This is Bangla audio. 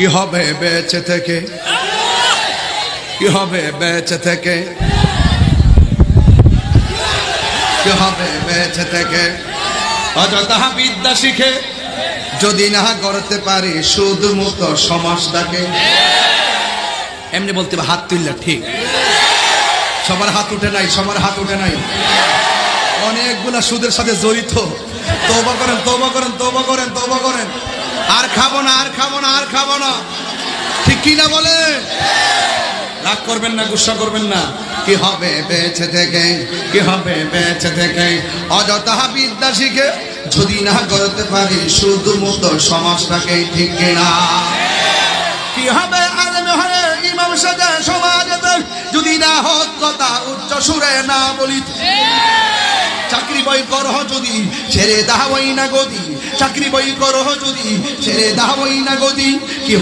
কি হবে বেঁচে থেকে, কি হবে বেঁচে থেকে, কি হবে বেঁচে থেকে অযথা বিদ্যা শিখে যদি না করতে পারি সুদ মুক্ত সমাজটাকে। এমনি বলতে হবে হাত তুললে ঠিক, সবার হাত উঠে নাই, সবার হাত উঠে নাই, অনেকগুলা সুদের সাথে জড়িত। তওবা করেন, তওবা করেন, তওবা করেন, তওবা করেন। আর খাবো না, আর খাবো না, আর খাবো না, ঠিক কি না বলে? রাগ করবেন না, গুসা করবেন না। কি হবে বেঁচে থেকে, কি হবে বেঁচে থেকে অযথা বিদ্যা শিখে যদি না করতে পারি শুধু মুক্ত সমাজটাকে, ঠিক কিনা? কি হবে আলেম হয়ে ইমাম সাজে সমাজে যদি না হক কথা উচ্চ সুরে না বলি। চাকরি বই করহ যদি ছেড়ে দাওয়াই না গদি, চাকরি বই করহ যদি ছেড়ে দাওয়াই না গদি। কি